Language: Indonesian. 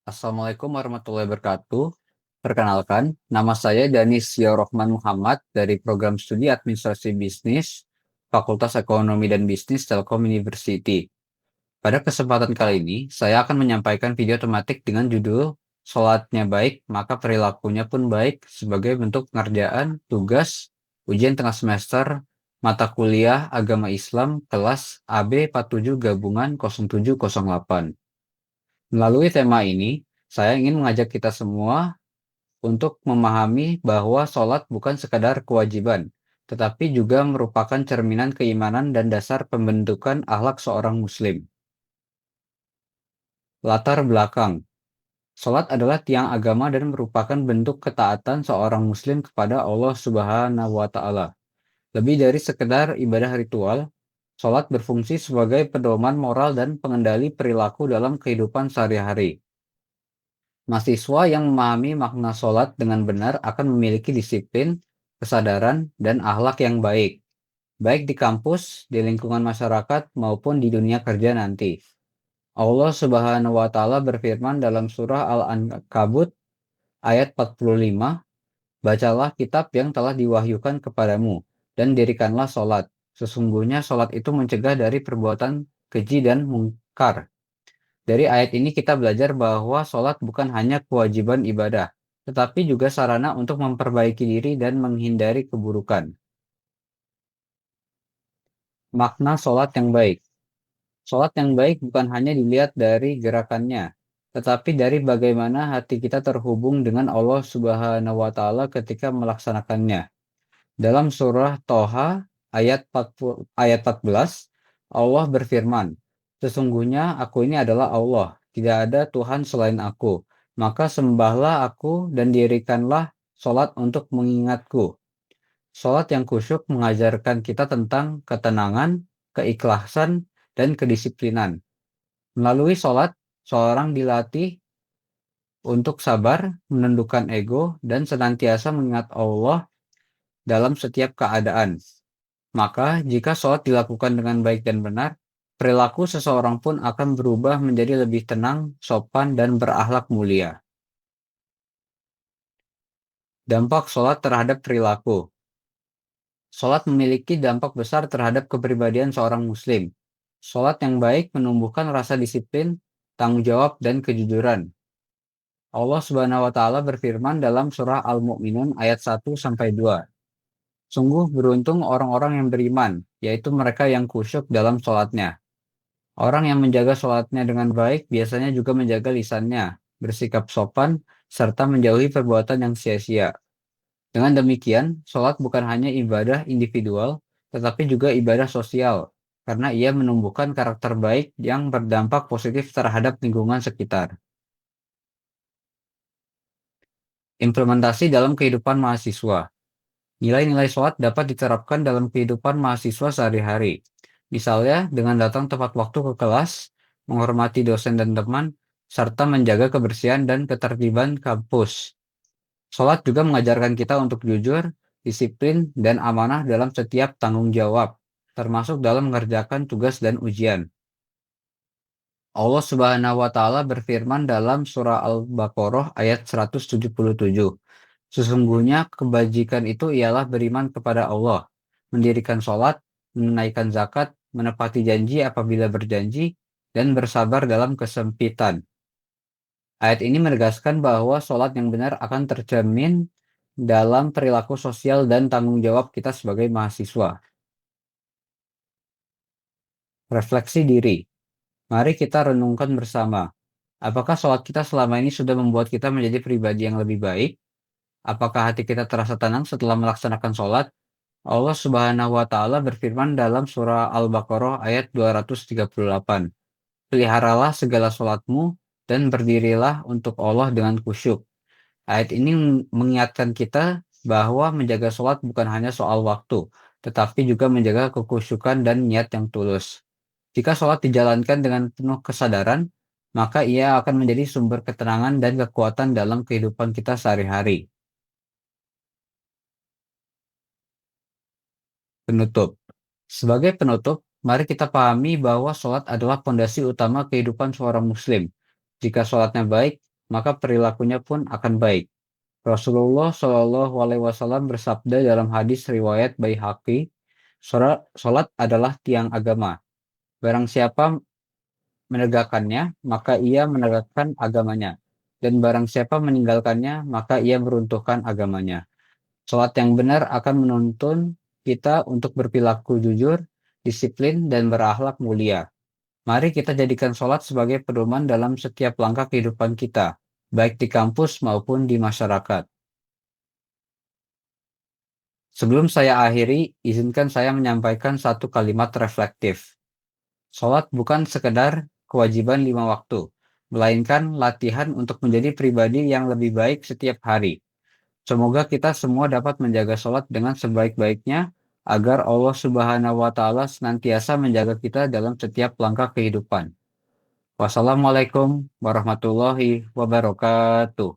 Assalamualaikum warahmatullahi wabarakatuh. Perkenalkan, nama saya Danis Ziaurohman Muhammad dari Program Studi Administrasi Bisnis, Fakultas Ekonomi dan Bisnis Telkom University. Pada kesempatan kali ini, saya akan menyampaikan video tematik dengan judul "Sholatnya baik, maka perilakunya pun baik" sebagai bentuk pengerjaan tugas ujian tengah semester mata kuliah Agama Islam kelas AB 47 Gabungan 0708. Melalui tema ini, saya ingin mengajak kita semua untuk memahami bahwa sholat bukan sekadar kewajiban, tetapi juga merupakan cerminan keimanan dan dasar pembentukan akhlak seorang muslim. Latar belakang. Sholat adalah tiang agama dan merupakan bentuk ketaatan seorang muslim kepada Allah Subhanahu wa Ta'ala. Lebih dari sekedar ibadah ritual, sholat berfungsi sebagai pedoman moral dan pengendali perilaku dalam kehidupan sehari-hari. Mahasiswa yang memahami makna sholat dengan benar akan memiliki disiplin, kesadaran, dan akhlak yang baik, baik di kampus, di lingkungan masyarakat, maupun di dunia kerja nanti. Allah Subhanahu wa Ta'ala berfirman dalam surah Al-Ankabut ayat 45, "Bacalah kitab yang telah diwahyukan kepadamu, dan dirikanlah sholat. Sesungguhnya sholat itu mencegah dari perbuatan keji dan mungkar." Dari ayat ini kita belajar bahwa sholat bukan hanya kewajiban ibadah, tetapi juga sarana untuk memperbaiki diri dan menghindari keburukan. Makna sholat yang baik. Sholat yang baik bukan hanya dilihat dari gerakannya, tetapi dari bagaimana hati kita terhubung dengan Allah Subhanahu wa Ta'ala ketika melaksanakannya. Dalam surah Toha ayat 14, Allah berfirman, "Sesungguhnya aku ini adalah Allah, tidak ada Tuhan selain aku. Maka sembahlah aku dan dirikanlah sholat untuk mengingatku." Sholat yang khusyuk mengajarkan kita tentang ketenangan, keikhlasan, dan kedisiplinan. Melalui sholat, seorang dilatih untuk sabar, menundukkan ego, dan senantiasa mengingat Allah dalam setiap keadaan. Maka, jika sholat dilakukan dengan baik dan benar, perilaku seseorang pun akan berubah menjadi lebih tenang, sopan, dan berakhlak mulia. Dampak sholat terhadap perilaku. Sholat memiliki dampak besar terhadap kepribadian seorang muslim. Sholat yang baik menumbuhkan rasa disiplin, tanggung jawab, dan kejujuran. Allah Subhanahu wa Ta'ala berfirman dalam surah Al-Mu'minun ayat 1-2. Sungguh beruntung orang-orang yang beriman, yaitu mereka yang khusyuk dalam sholatnya. Orang yang menjaga sholatnya dengan baik biasanya juga menjaga lisannya, bersikap sopan, serta menjauhi perbuatan yang sia-sia. Dengan demikian, sholat bukan hanya ibadah individual, tetapi juga ibadah sosial, karena ia menumbuhkan karakter baik yang berdampak positif terhadap lingkungan sekitar. Implementasi dalam kehidupan mahasiswa. Nilai-nilai sholat dapat diterapkan dalam kehidupan mahasiswa sehari-hari. Misalnya, dengan datang tepat waktu ke kelas, menghormati dosen dan teman, serta menjaga kebersihan dan ketertiban kampus. Sholat juga mengajarkan kita untuk jujur, disiplin, dan amanah dalam setiap tanggung jawab, termasuk dalam mengerjakan tugas dan ujian. Allah Subhanahu wa Ta'ala berfirman dalam surah Al-Baqarah ayat 177. Sesungguhnya kebajikan itu ialah beriman kepada Allah, mendirikan sholat, menunaikan zakat, menepati janji apabila berjanji, dan bersabar dalam kesempitan. Ayat ini menegaskan bahwa sholat yang benar akan tercermin dalam perilaku sosial dan tanggung jawab kita sebagai mahasiswa. Refleksi diri. Mari kita renungkan bersama. Apakah sholat kita selama ini sudah membuat kita menjadi pribadi yang lebih baik? Apakah hati kita terasa tenang setelah melaksanakan sholat? Allah Subhanahu wa Ta'ala berfirman dalam surah Al-Baqarah ayat 238. Peliharalah segala sholatmu dan berdirilah untuk Allah dengan khusyuk. Ayat ini mengingatkan kita bahwa menjaga sholat bukan hanya soal waktu, tetapi juga menjaga kekhusyukan dan niat yang tulus. Jika sholat dijalankan dengan penuh kesadaran, maka ia akan menjadi sumber ketenangan dan kekuatan dalam kehidupan kita sehari-hari. Penutup. Sebagai penutup, mari kita pahami bahwa sholat adalah fondasi utama kehidupan seorang muslim. Jika sholatnya baik, maka perilakunya pun akan baik. Rasulullah Shallallahu Alaihi Wasallam bersabda dalam hadis riwayat Baihaqi, "Salat adalah tiang agama. Barang siapa menegakkannya, maka ia menegakkan agamanya. Dan barang siapa meninggalkannya, maka ia meruntuhkan agamanya." Salat yang benar akan menuntun kita untuk berperilaku jujur, disiplin, dan berakhlak mulia. Mari kita jadikan sholat sebagai pedoman dalam setiap langkah kehidupan kita, baik di kampus maupun di masyarakat. Sebelum saya akhiri, izinkan saya menyampaikan satu kalimat reflektif. Sholat bukan sekedar kewajiban 5 waktu, melainkan latihan untuk menjadi pribadi yang lebih baik setiap hari. Semoga kita semua dapat menjaga sholat dengan sebaik-baiknya, agar Allah Subhanahu wa Ta'ala senantiasa menjaga kita dalam setiap langkah kehidupan. Wassalamualaikum warahmatullahi wabarakatuh.